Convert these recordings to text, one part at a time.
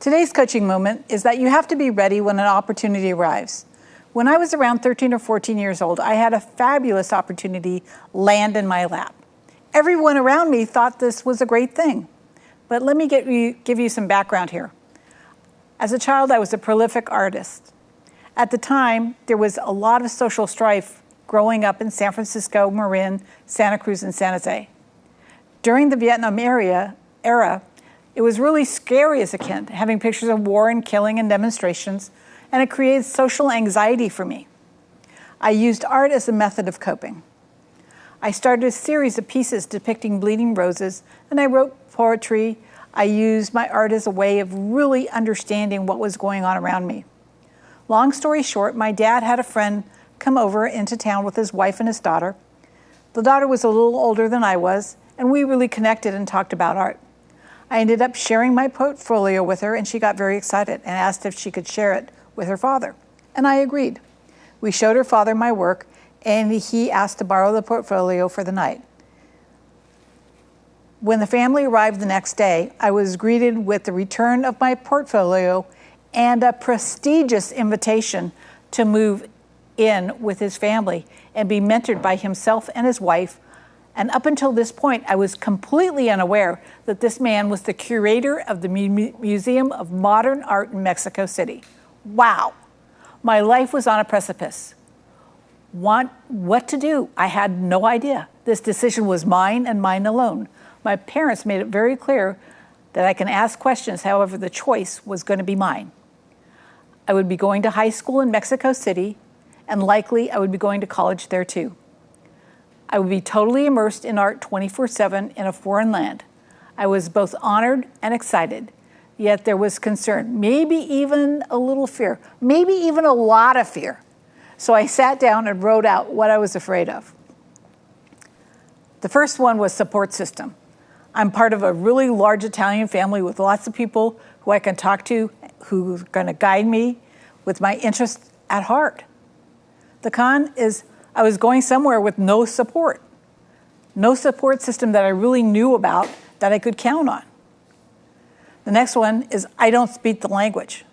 Today's coaching moment is that you have to be ready when an opportunity arrives. When I was around 13 or 14 years old, I had a fabulous opportunity land in my lap. Everyone around me thought this was a great thing. But let me give you some background here. As a child, I was a prolific artist. At the time, there was a lot of social strife growing up in San Francisco, Marin, Santa Cruz, and San Jose. During the Vietnam era, it was really scary as a kid, having pictures of war and killing and demonstrations, and it created social anxiety for me. I used art as a method of coping. I started a series of pieces depicting bleeding roses, and I wrote poetry. I used my art as a way of really understanding what was going on around me. Long story short, my dad had a friend come over into town with his wife and his daughter. The daughter was a little older than I was, and we really connected and talked about art. I ended up sharing my portfolio with her, and she got very excited and asked if she could share it with her father. And I agreed. We showed her father my work, and he asked to borrow the portfolio for the night. When the family arrived the next day, I was greeted with the return of my portfolio and a prestigious invitation to move in with his family and be mentored by himself and his wife. And up until this point, I was completely unaware that this man was the curator of the Museum of Modern Art in Mexico City. Wow, my life was on a precipice. What to do? I had no idea. This decision was mine and mine alone. My parents made it very clear that I can ask questions, however, the choice was going to be mine. I would be going to high school in Mexico City, and likely I would be going to college there too. I would be totally immersed in art 24/7 in a foreign land. I was both honored and excited, yet there was concern, maybe even a little fear, maybe even a lot of fear. So I sat down and wrote out what I was afraid of. The first one was support system. I'm part of a really large Italian family with lots of people who I can talk to, who are going to guide me with my interests at heart. The con is I was going somewhere with no support system that I really knew about that I could count on. The next one is I don't speak the language.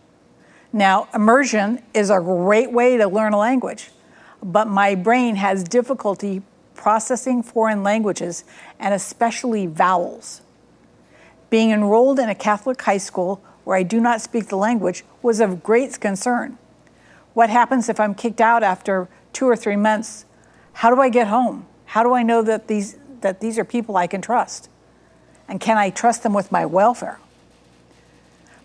Now, immersion is a great way to learn a language, but my brain has difficulty processing foreign languages and especially vowels. Being enrolled in a Catholic high school where I do not speak the language was of great concern. What happens if I'm kicked out after 2 or 3 months? How do I get home? How do I know that these are people I can trust? And can I trust them with my welfare?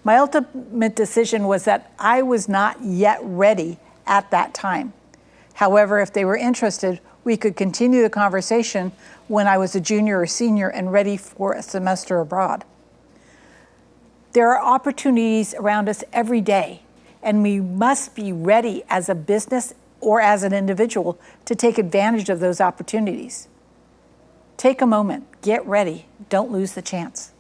My ultimate decision was that I was not yet ready at that time. However, if they were interested, we could continue the conversation when I was a junior or senior and ready for a semester abroad. There are opportunities around us every day, and we must be ready as a business or as an individual to take advantage of those opportunities. Take a moment, get ready, don't lose the chance.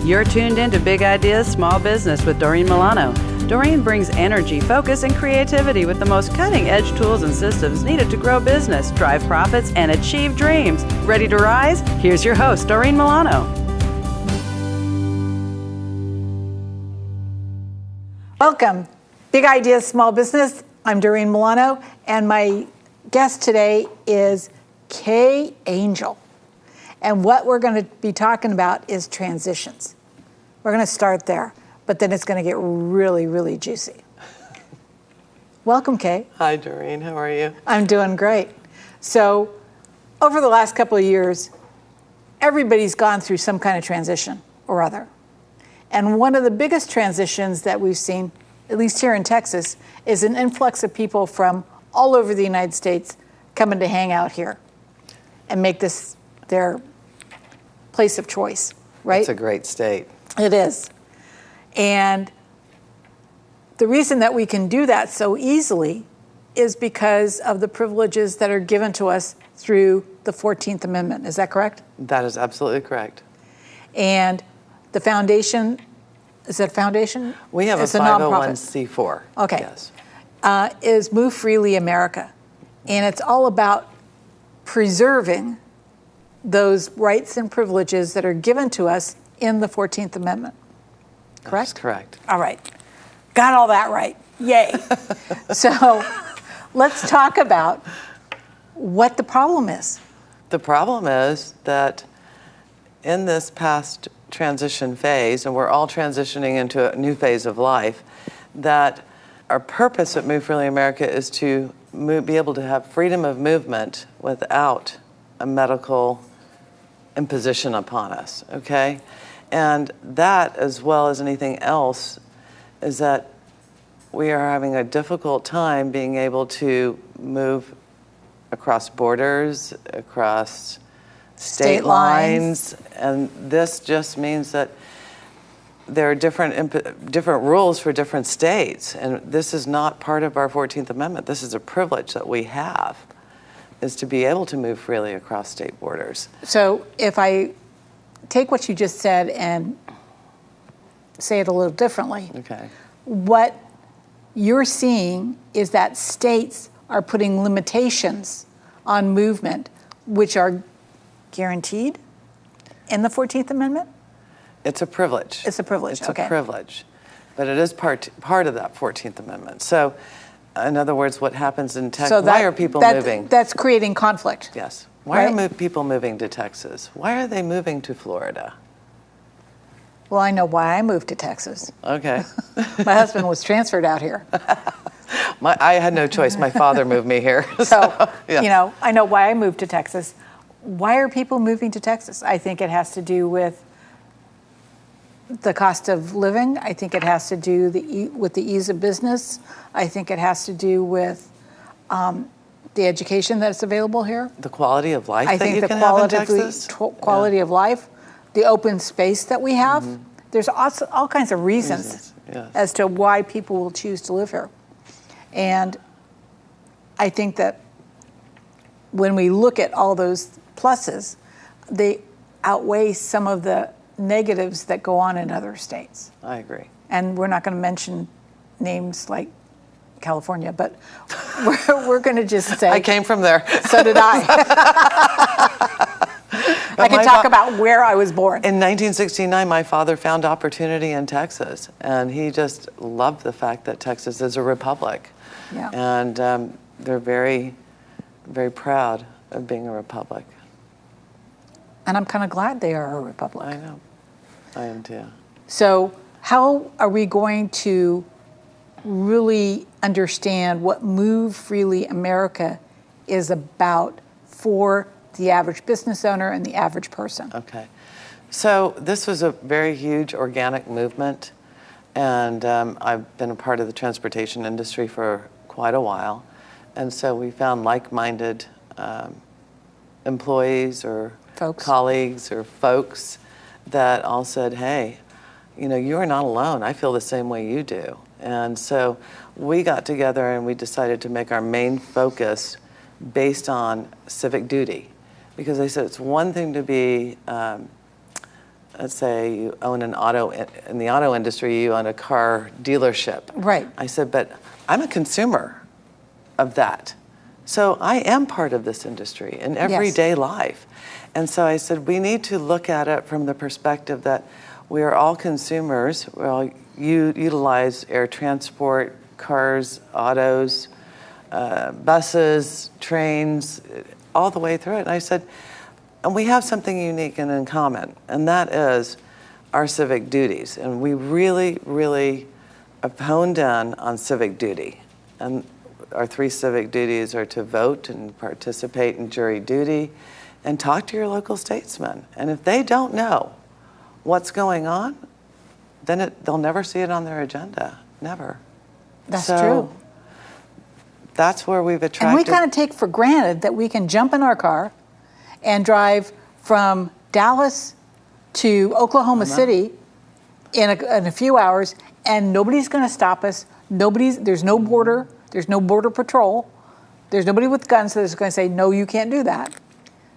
You're tuned in to Big Ideas Small Business with Doreen Milano. Doreen brings energy, focus, and creativity with the most cutting-edge tools and systems needed to grow business, drive profits, and achieve dreams. Ready to rise? Here's your host, Doreen Milano. Welcome, Big Ideas Small Business. I'm Doreen Milano, and my guest today is Kaye Angiel. And what we're going to be talking about is transitions. We're going to start there, but then it's going to get really, really juicy. Welcome, Kaye. Hi, Doreen. How are you? I'm doing great. So, over the last couple of years, everybody's gone through some kind of transition or other. And one of the biggest transitions that we've seen, at least here in Texas, is an influx of people from all over the United States coming to hang out here and make this their place of choice, right? It's a great state. It is. And the reason that we can do that so easily is because of the privileges that are given to us through the 14th Amendment. Is that correct? That is absolutely correct. And the foundation, is it a foundation? We have it's a nonprofit. 501c4. Okay. Yes. Is Move Freely America. And it's all about preserving those rights and privileges that are given to us in the 14th Amendment. correct? That's correct. All right. Got all that right. Yay. So let's talk about what the problem is. The problem is that in this past transition phase, and we're all transitioning into a new phase of life, that our purpose at Move Freely America is to be able to have freedom of movement without a medical imposition upon us, okay? And that, as well as anything else, is that we are having a difficult time being able to move across borders, across state lines, and this just means that there are different rules for different states, and this is not part of our 14th Amendment. This is a privilege that we have, is to be able to move freely across state borders. So if I take what you just said and say it a little differently, Okay. what you're seeing is that states are putting limitations on movement, which are guaranteed in the 14th Amendment? It's a privilege. It's a privilege, It's okay. a privilege, but it is part of that 14th Amendment. So, in other words, what happens in Texas, why are people moving? That's creating conflict. Yes. Why Right? are people moving to Texas? Why are they moving to Florida? Well, I know why I moved to Texas. Okay. My husband was transferred out here. I had no choice. My father moved me here. So, yeah. I know why I moved to Texas. Why are people moving to Texas? I think it has to do with the cost of living. I think it has to do with the ease of business. I think it has to do with the education that's available here. The quality of life I that think you the can have in quality, Texas. quality of life, the open space that we have. Mm-hmm. There's also all kinds of reasons yes. as to why people will choose to live here. And I think that when we look at all those pluses, they outweigh some of the negatives that go on in other states. I agree. And we're not going to mention names like California, but we're going to just say... I came from there. So did I. I can talk about where I was born. In 1969, my father found opportunity in Texas, and he just loved the fact that Texas is a republic. Yeah. And they're very, very proud of being a republic. And I'm kind of glad they are a republic. I know. I am too. So how are we going to really understand what Move Freely America is about for the average business owner and the average person? Okay. So this was a very huge organic movement, and I've been a part of the transportation industry for quite a while. And so we found like-minded employees or colleagues or folks that all said, hey, you are not alone. I feel the same way you do. And so we got together and we decided to make our main focus based on civic duty. Because they said it's one thing to be, let's say you own an auto, in the auto industry, you own a car dealership. Right. I said, but I'm a consumer of that. So I am part of this industry in everyday life. And so I said, we need to look at it from the perspective that we are all consumers. You utilize air transport, cars, autos, buses, trains, all the way through it. And I said, and we have something unique and in common, and that is our civic duties. And we really, really have honed in on civic duty. And our 3 civic duties are to vote and participate in jury duty and talk to your local statesman. And if they don't know what's going on, then they'll never see it on their agenda. Never. That's true. That's where we've attracted... And we kind of take for granted that we can jump in our car and drive from Dallas to Oklahoma City in a few hours, and nobody's going to stop us. There's no border. There's no border patrol. There's nobody with guns that's going to say, no, you can't do that.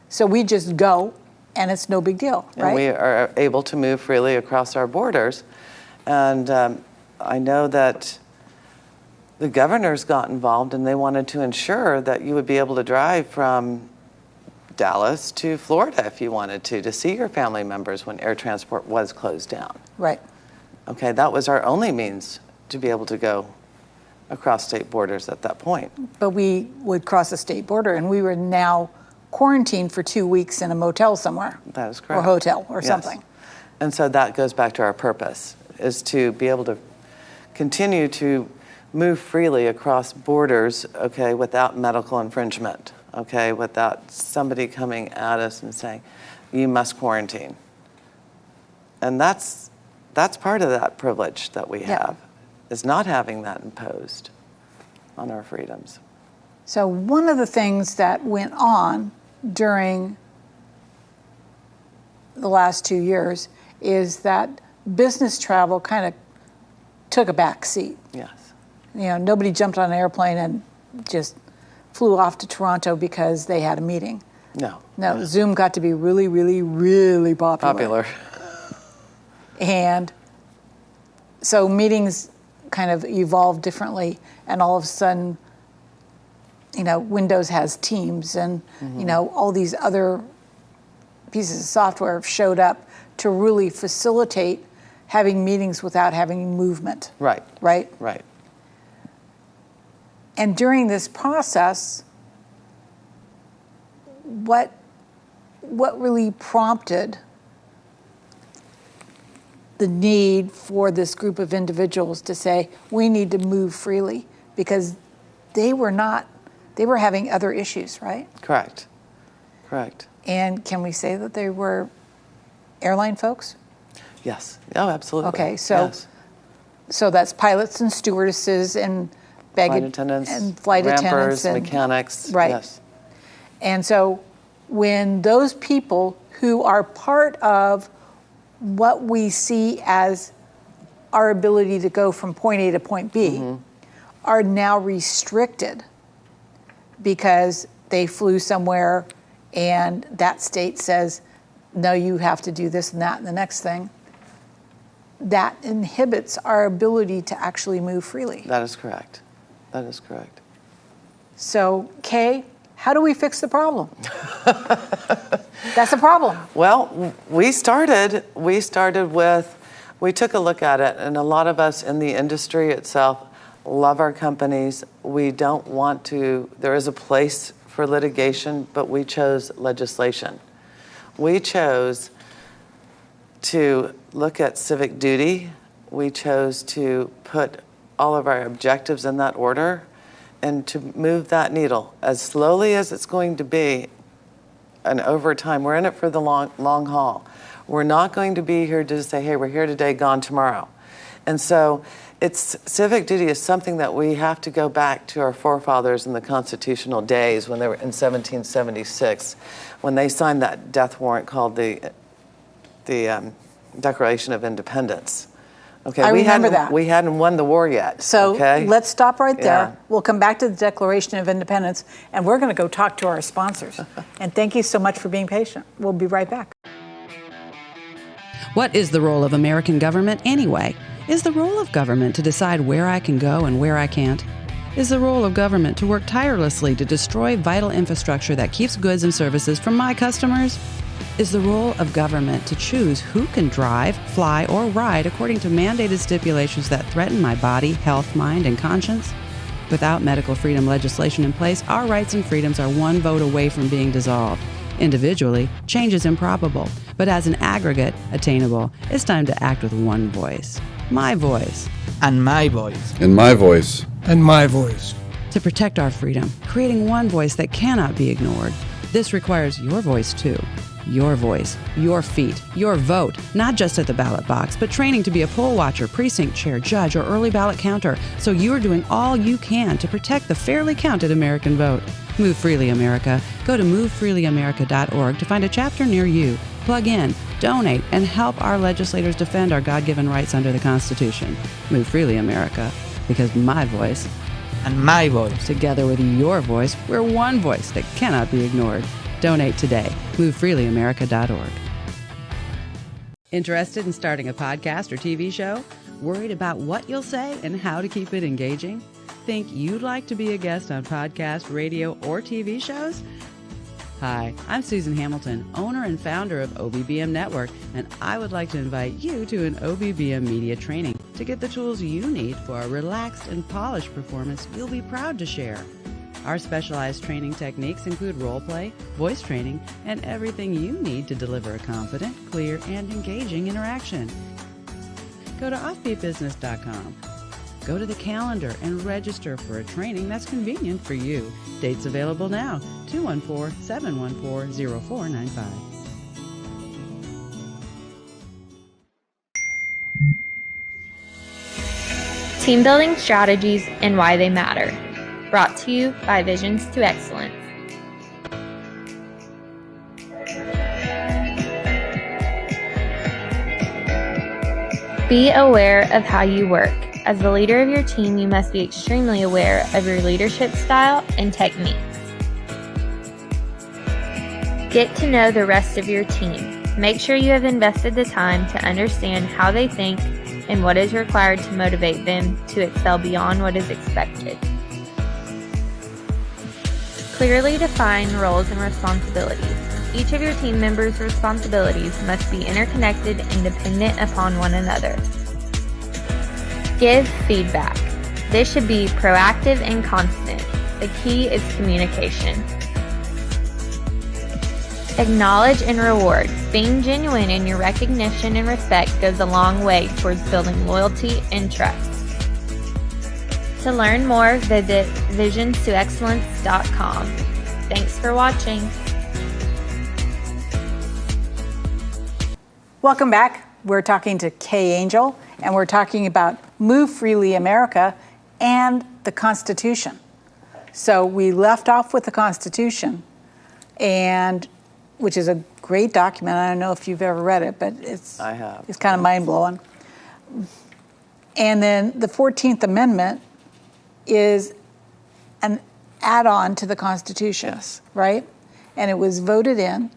So we just go, and it's no big deal, right? And we are able to move freely across our borders. And I know that the governors got involved, and they wanted to ensure that you would be able to drive from Dallas to Florida if you wanted to see your family members when air transport was closed down. Right. Okay, that was our only means to be able to go across state borders at that point. But we would cross a state border, and we were now quarantined for 2 weeks in a motel somewhere. That is correct. Or hotel or Yes. something. And so that goes back to our purpose, is to be able to continue to move freely across borders, okay, without medical infringement, okay, without somebody coming at us and saying, you must quarantine. And that's part of that privilege that we have, is not having that imposed on our freedoms. So one of the things that went on during the last 2 years is that business travel kind of took a back seat. Yes. You know, nobody jumped on an airplane and just flew off to Toronto because they had a meeting. No, Zoom got to be really, really, really popular. And so meetings kind of evolved differently, and all of a sudden, you know, Windows has Teams, and you know, all these other pieces of software showed up to really facilitate having meetings without having movement. Right. Right? Right. And during this process, what really prompted the need for this group of individuals to say, we need to move freely? Because they were having other issues, right? Correct. Correct. And can we say that they were airline folks? Yes. Oh, absolutely. Okay, so yes. So that's pilots and stewardesses and Flight attendants, attendants and mechanics. Right. Yes. And so when those people who are part of what we see as our ability to go from point A to point B are now restricted because they flew somewhere and that state says, no, you have to do this and that and the next thing, that inhibits our ability to actually move freely. That is correct. That is correct. So, Kaye, how do we fix the problem? That's the problem. Well, we started with, we took a look at it, and a lot of us in the industry itself love our companies. We don't want to, there is a place for litigation, but we chose legislation. We chose to look at civic duty. We chose to put all of our objectives in that order and to move that needle as slowly as it's going to be and over time. We're in it for the long haul. We're not going to be here to say, hey, we're here today, gone tomorrow. And so civic duty is something that we have to go back to our forefathers in the constitutional days when they were in 1776, when they signed that death warrant called the Declaration of Independence. Okay, I remember that. We hadn't won the war yet. So okay? Let's stop right there. Yeah. We'll come back to the Declaration of Independence, and we're going to go talk to our sponsors. And thank you so much for being patient. We'll be right back. What is the role of American government anyway? Is the role of government to decide where I can go and where I can't? Is the role of government to work tirelessly to destroy vital infrastructure that keeps goods and services from my customers? Is the role of government to choose who can drive, fly, or ride according to mandated stipulations that threaten my body, health, mind, and conscience? Without medical freedom legislation in place, our rights and freedoms are one vote away from being dissolved. Individually, change is improbable, but as an aggregate, attainable. It's time to act with one voice. My voice. And my voice. And my voice. And my voice. To protect our freedom, creating one voice that cannot be ignored. This requires your voice, too. Your voice, your feet, your vote, not just at the ballot box, but training to be a poll watcher, precinct chair, judge, or early ballot counter, so you're doing all you can to protect the fairly counted American vote. Move Freely America. Go to movefreelyamerica.org to find a chapter near you. Plug in, donate, and help our legislators defend our God-given rights under the Constitution. Move Freely America, because my voice and my voice, together with your voice, we're one voice that cannot be ignored. Donate today. MoveFreelyAmerica.org. Interested in starting a podcast or TV show? Worried about what you'll say and how to keep it engaging? Think you'd like to be a guest on podcast, radio, or TV shows? Hi, I'm Susan Hamilton, owner and founder of OBBM Network, and I would like to invite you to an OBBM media training to get the tools you need for a relaxed and polished performance you'll be proud to share. Our specialized training techniques include role play, voice training, and everything you need to deliver a confident, clear, and engaging interaction. Go to offbeatbusiness.com. Go to the calendar and register for a training that's convenient for you. Dates available now, 214-714-0495. Team building strategies and why they matter. Brought to you by Visions to Excellence. Be aware of how you work. As the leader of your team, you must be extremely aware of your leadership style and techniques. Get to know the rest of your team. Make sure you have invested the time to understand how they think and what is required to motivate them to excel beyond what is expected. Clearly define roles and responsibilities. Each of your team members' responsibilities must be interconnected and dependent upon one another. Give feedback. This should be proactive and constant. The key is communication. Acknowledge and reward. Being genuine in your recognition and respect goes a long way towards building loyalty and trust. To learn more, visit visionstoexcellence.com. Thanks for watching. Welcome back. We're talking to Kaye Angiel, and we're talking about Move Freely America and the Constitution. So we left off with the Constitution, and which is a great document. I don't know if you've ever read it, but I have. It's kind of mind-blowing. And then the 14th Amendment is an add-on to the Constitution, yes, right? And it was voted in,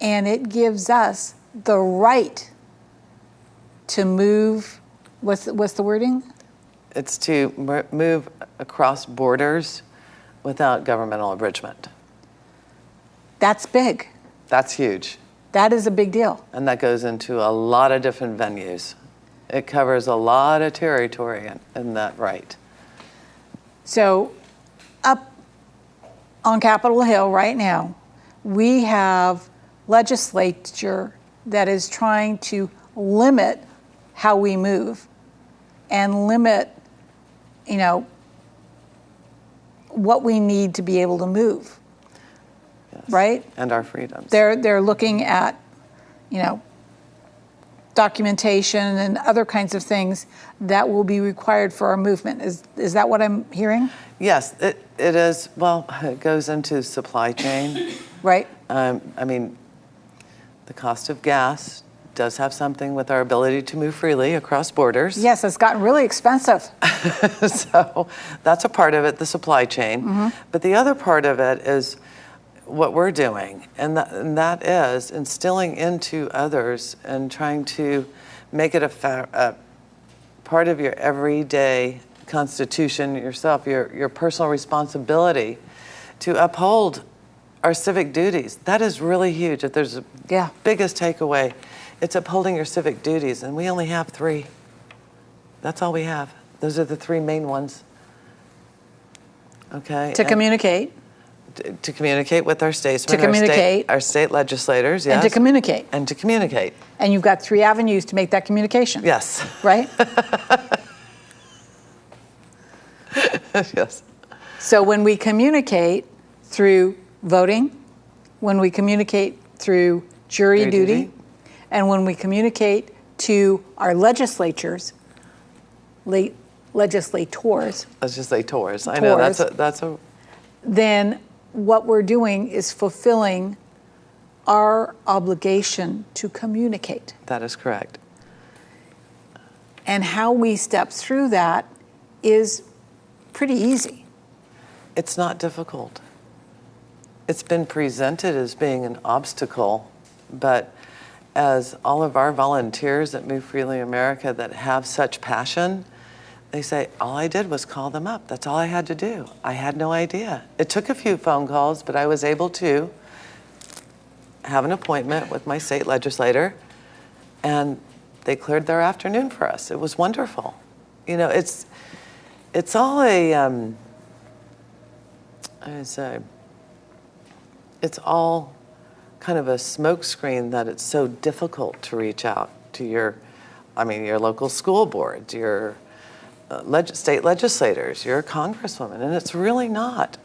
and it gives us the right to move, what's the wording? It's to move across borders without governmental abridgment. That's big. That's huge. That is a big deal. And that goes into a lot of different venues. It covers a lot of territory in that right. So up on Capitol Hill right now, we have legislature that is trying to limit how we move and limit, what we need to be able to move, yes, right? And our freedoms. They're looking at, documentation and other kinds of things that will be required for our movement. Is that what I'm hearing? Yes, it is. Well, it goes into supply chain. Right. The cost of gas does have something with our ability to move freely across borders. Yes, it's gotten really expensive. So that's a part of it, the supply chain. Mm-hmm. But the other part of it is what we're doing, and that is instilling into others and trying to make it a part of your everyday constitution yourself, your personal responsibility to uphold our civic duties. That is really huge. If there's a biggest takeaway, it's upholding your civic duties, and we only have 3. That's all we have. Those are the 3 main ones. Okay. To communicate. To communicate with our statesmen. To communicate. Our state legislators, yes. And to communicate. And to communicate. And you've got 3 avenues to make that communication. Yes. Right? Yes. So when we communicate through voting, when we communicate through jury duty, and when we communicate to our legislators, legislators. I know, that's a... Then what we're doing is fulfilling our obligation to communicate. That is correct. And how we step through that is pretty easy. It's not difficult. It's been presented as being an obstacle, but as all of our volunteers at Move Freely America that have such passion, they say, all I did was call them up. That's all I had to do. I had no idea. It took a few phone calls, but I was able to have an appointment with my state legislator, and they cleared their afternoon for us. It was wonderful. You know, it's all it's all kind of a smokescreen that it's so difficult to reach out to your local school boards, your state legislators, your congresswoman, and it's really not.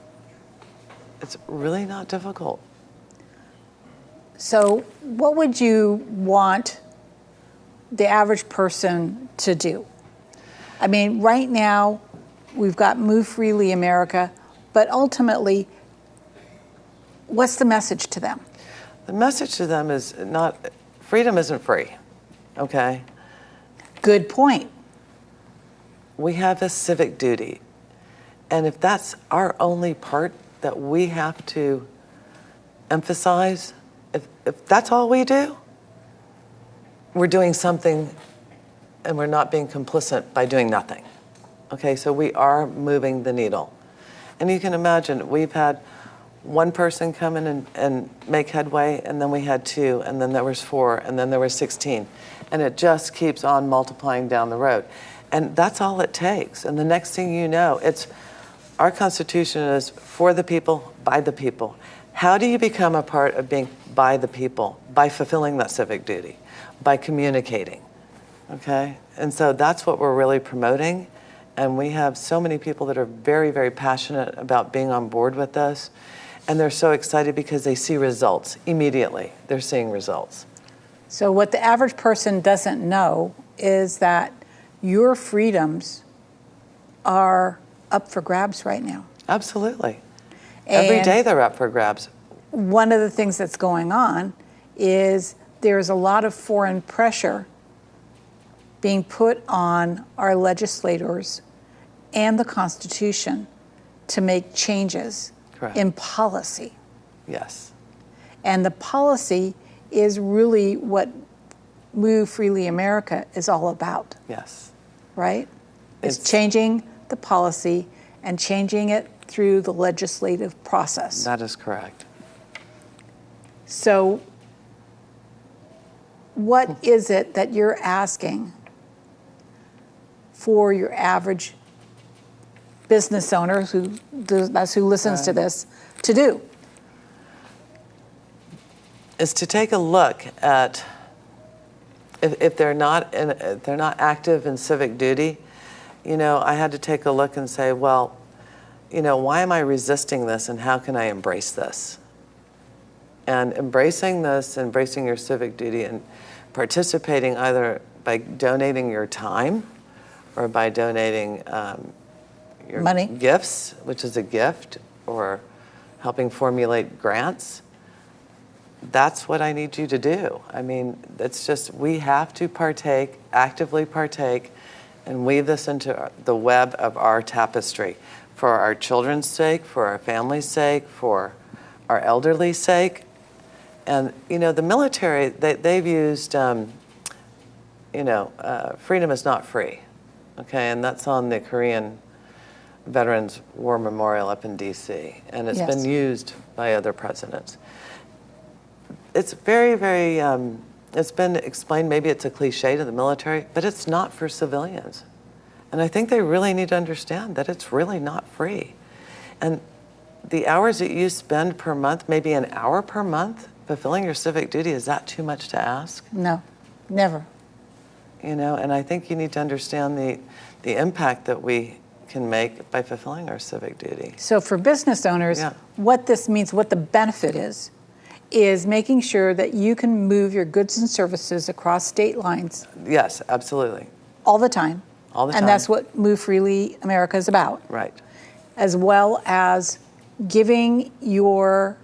It's really not difficult. So what would you want the average person to do? I mean, right now, we've got Move Freely America, but ultimately, what's the message to them? The message to them is not, freedom isn't free, okay? Good point. We have a civic duty. And if that's our only part that we have to emphasize, if that's all we do, we're doing something and we're not being complicit by doing nothing. Okay, so we are moving the needle. And you can imagine, we've had one person come in and make headway, and then we had 2, and then there was 4, and then there was 16. And it just keeps on multiplying down the road. And that's all it takes. And the next thing you know, our Constitution is for the people, by the people. How do you become a part of being by the people? By fulfilling that civic duty, by communicating, okay? And so that's what we're really promoting. And we have so many people that are very, very passionate about being on board with us. And they're so excited because they see results immediately. They're seeing results. So what the average person doesn't know is that your freedoms are up for grabs right now. Absolutely. Every day they're up for grabs. One of the things that's going on is there's a lot of foreign pressure being put on our legislators and the Constitution to make changes in policy. Yes. And the policy is really what Move Freely America is all about. Yes. Right? It's changing the policy and changing it through the legislative process. That is correct. So what is it that you're asking for your average business owner, that's who listens to this, to do? Is to take a look at if they're not active in civic duty. You know, I had to take a look and say, well, you know, why am I resisting this, and how can I embrace this? And embracing this, embracing your civic duty, and participating either by donating your time or by donating your money, gifts, which is a gift, or helping formulate grants. That's what I need you to do. I mean, it's just, we have to partake, actively partake, and weave this into the web of our tapestry for our children's sake, for our family's sake, for our elderly's sake. And, you know, the military, they've used, freedom is not free, okay? And that's on the Korean Veterans War Memorial up in D.C., and it's been used by other presidents. It's very, very, it's been explained, maybe it's a cliche to the military, but it's not for civilians. And I think they really need to understand that it's really not free. And the hours that you spend per month, maybe an hour per month, fulfilling your civic duty, is that too much to ask? No, never. You know, and I think you need to understand the impact that we can make by fulfilling our civic duty. So for business owners, what this means, what the benefit is making sure that you can move your goods and services across state lines. Yes, absolutely. All the time. All the time. And that's what Move Freely America is about. Right. As well as giving your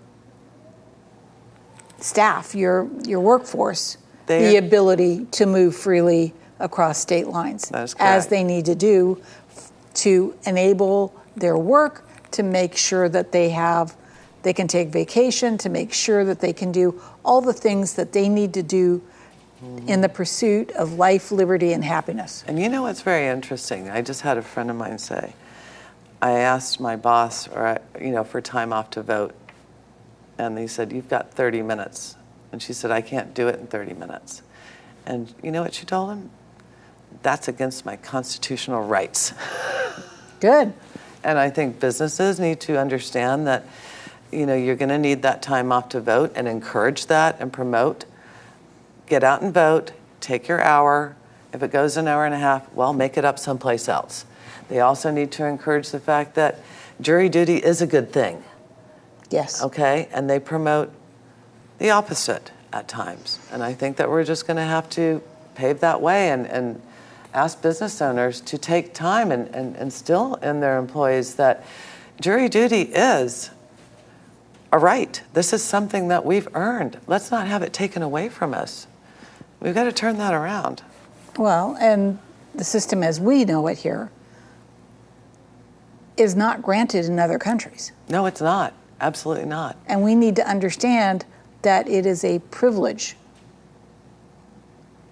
staff, your workforce, the ability to move freely across state lines. That is correct. As they need to do to enable their work, to make sure that they can take vacation, to make sure that they can do all the things that they need to do in the pursuit of life, liberty, and happiness. And you know what's very interesting? I just had a friend of mine say, I asked my boss, for time off to vote, and he said, you've got 30 minutes And she said, I can't do it in 30 minutes. And you know what she told him? That's against my constitutional rights. Good. And I think businesses need to understand that, you're going to need that time off to vote, and encourage that and promote. Get out and vote, take your hour. If it goes an hour and a half, well, make it up someplace else. They also need to encourage the fact that jury duty is a good thing. Yes. Okay? And they promote the opposite at times. And I think that we're just going to have to pave that way and ask business owners to take time and instill in their employees that jury duty is a right. This is something that we've earned. Let's not have it taken away from us. We've got to turn that around. Well, and the system as we know it here is not granted in other countries. No, it's not. Absolutely not. And we need to understand that it is a privilege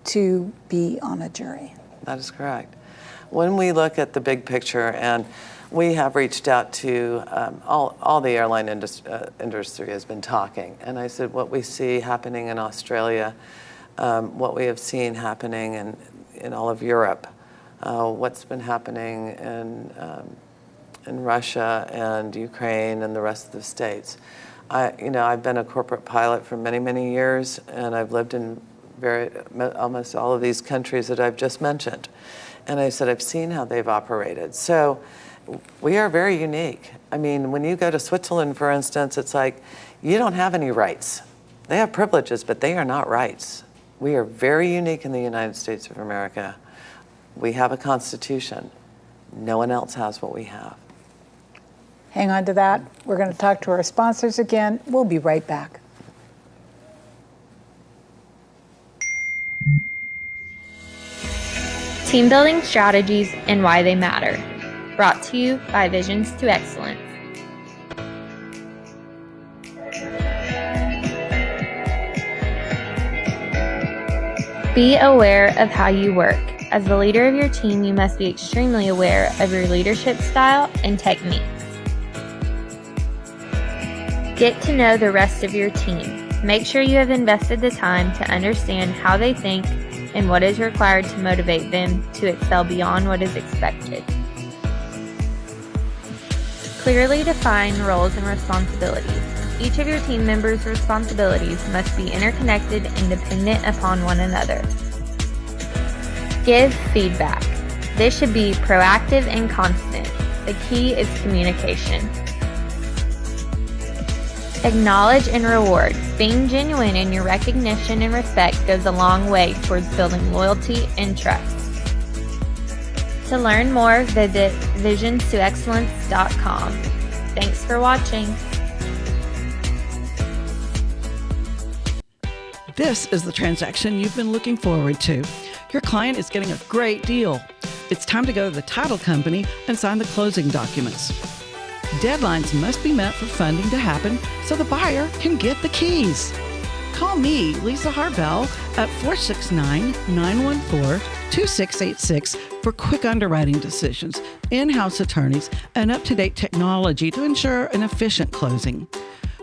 to be on a jury. That is correct. When we look at the big picture, and we have reached out to all the airline industry has been talking, and I said what we see happening in Australia, what we have seen happening in all of Europe, what's been happening in Russia and Ukraine and the rest of the states. I've been a corporate pilot for many, many years, and I've lived in almost all of these countries that I've just mentioned. And I said, I've seen how they've operated. So we are very unique. I mean, when you go to Switzerland, for instance, it's like, you don't have any rights. They have privileges, but they are not rights. We are very unique in the United States of America. We have a constitution. No one else has what we have. Hang on to that. We're going to talk to our sponsors again. We'll be right back. Team building strategies and why they matter. Brought to you by Visions to Excellence. Be aware of how you work. As the leader of your team, you must be extremely aware of your leadership style and techniques. Get to know the rest of your team. Make sure you have invested the time to understand how they think and what is required to motivate them to excel beyond what is expected. Clearly define roles and responsibilities. Each of your team members' responsibilities must be interconnected and dependent upon one another. Give feedback. This should be proactive and constant. The key is communication. Acknowledge and reward. Being genuine in your recognition and respect goes a long way towards building loyalty and trust. To learn more, visit visionstoexcellence.com. Thanks for watching. This is the transaction you've been looking forward to. Your client is getting a great deal. It's time to go to the title company and sign the closing documents. Deadlines must be met for funding to happen so the buyer can get the keys. Call me, Lisa Harvell, at 469-914-2686 for quick underwriting decisions, in-house attorneys, and up-to-date technology to ensure an efficient closing.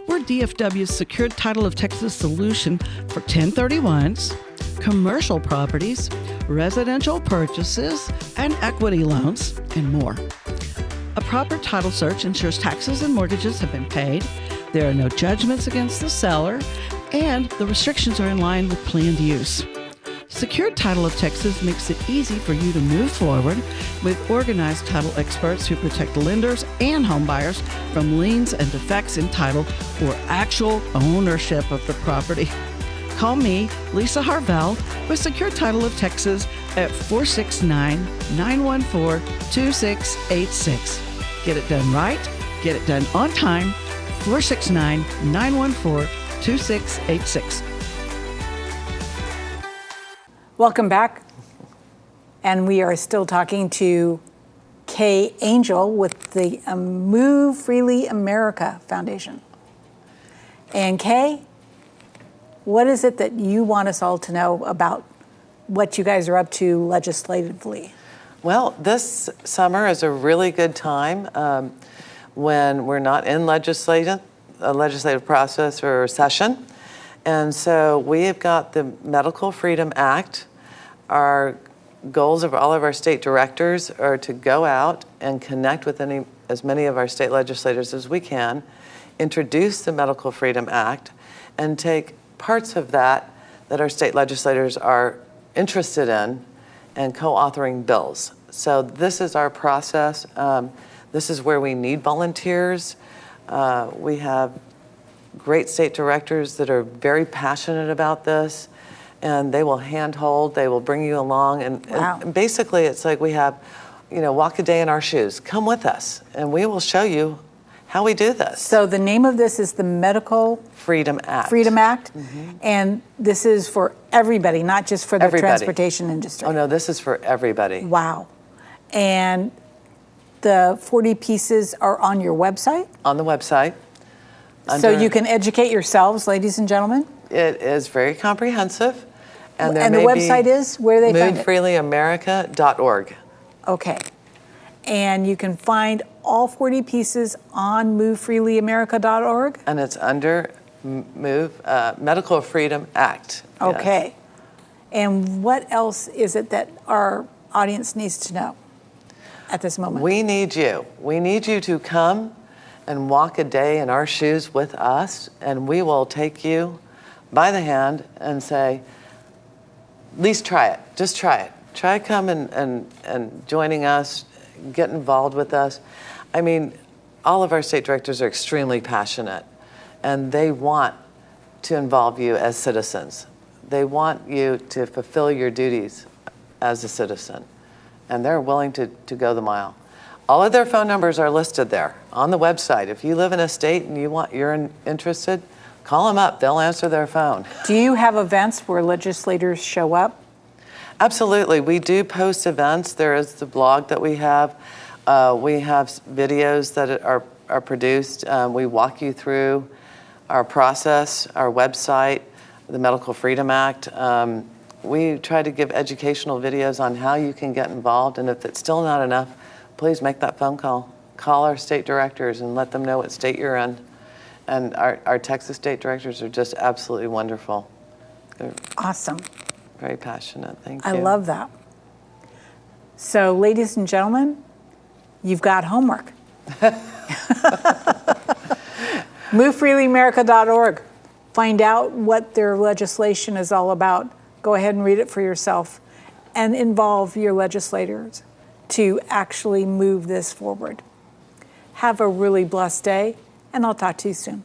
We're DFW's secured title of Texas solution for 1031s, commercial properties, residential purchases, and equity loans, and more. A proper title search ensures taxes and mortgages have been paid, there are no judgments against the seller, and the restrictions are in line with planned use. Secured Title of Texas makes it easy for you to move forward with organized title experts who protect lenders and home buyers from liens and defects in title or actual ownership of the property. Call me, Lisa Harvell, with Secured Title of Texas at 469-914-2686. Get it done right, get it done on time, 469-914-2686. Welcome back. And we are still talking to Kaye Angiel with the Move Freely America Foundation. And Kaye, what is it that you want us all to know about what you guys are up to legislatively? Well, this summer is a really good time when we're not in a legislative process or session. And so we have got the Medical Freedom Act. Our goals of all of our state directors are to go out and connect with as many of our state legislators as we can, introduce the Medical Freedom Act, and take parts of that our state legislators are interested in and co-authoring bills. So this is our process. This is where we need volunteers. We have great state directors that are very passionate about this, and they will handhold, they will bring you along. And basically it's like we have, walk a day in our shoes. Come with us, and we will show you how we do this. So the name of this is the Medical Freedom Act. And this is for everybody, not just for the transportation industry. Oh no, this is for everybody. Wow. And the 40 pieces are on your website? On the website. So you can educate yourselves, ladies and gentlemen? It is very comprehensive. And the website is? Where do they find it? MoveFreelyAmerica.org. Okay. And you can find all 40 pieces on MoveFreelyAmerica.org? And it's under Medical Freedom Act. Okay. Yes. And what else is it that our audience needs to know at this moment? We need you. We need you to come and walk a day in our shoes with us, and we will take you by the hand and say, at least try it. Just try it. Try come and joining us, get involved with us. I mean, all of our state directors are extremely passionate, and they want to involve you as citizens. They want you to fulfill your duties as a citizen, and they're willing to go the mile. All of their phone numbers are listed there on the website. If you live in a state and you're interested, call them up. They'll answer their phone. Do you have events where legislators show up? Absolutely. We do post events. There is the blog that we have. We have videos that are produced. We walk you through our process, our website, the Medical Freedom Act. We try to give educational videos on how you can get involved, and if it's still not enough, please make that phone call. Call our state directors and let them know what state you're in. And our Texas state directors are just absolutely wonderful. They're awesome. Very passionate. Thank you. I love that. So, ladies and gentlemen, you've got homework. MoveFreelyAmerica.org. Find out what their legislation is all about. Go ahead and read it for yourself and involve your legislators to actually move this forward. Have a really blessed day, and I'll talk to you soon.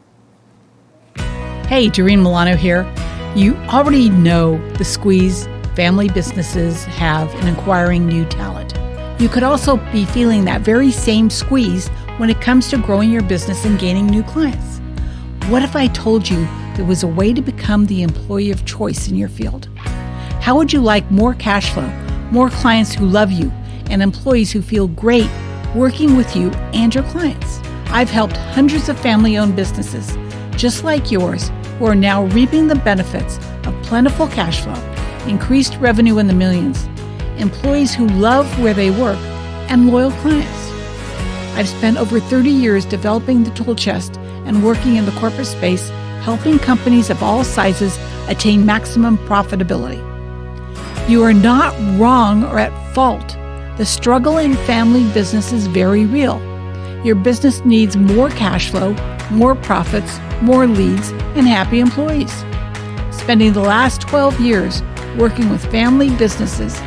Hey, Doreen Milano here. You already know the squeeze family businesses have in acquiring new talent. You could also be feeling that very same squeeze when it comes to growing your business and gaining new clients. What if I told you there was a way to become the employee of choice in your field? How would you like more cash flow, more clients who love you, and employees who feel great working with you and your clients? I've helped hundreds of family-owned businesses, just like yours, who are now reaping the benefits of plentiful cash flow, increased revenue in the millions, employees who love where they work, and loyal clients. I've spent over 30 years developing the tool chest and working in the corporate space, helping companies of all sizes attain maximum profitability. You are not wrong or at fault. The struggle in family business is very real. Your business needs more cash flow, more profits, more leads, and happy employees. Spending the last 12 years working with family businesses,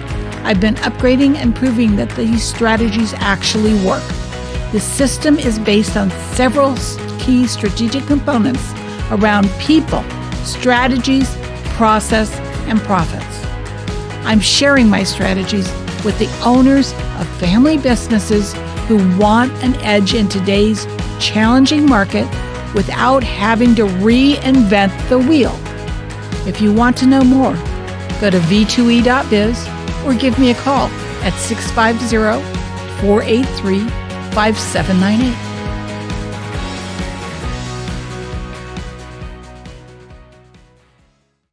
I've been upgrading and proving that these strategies actually work. The system is based on several key strategic components around people, strategies, process, and profits. I'm sharing my strategies with the owners of family businesses who want an edge in today's challenging market without having to reinvent the wheel. If you want to know more, go to v2e.biz or give me a call at 650-483-5798.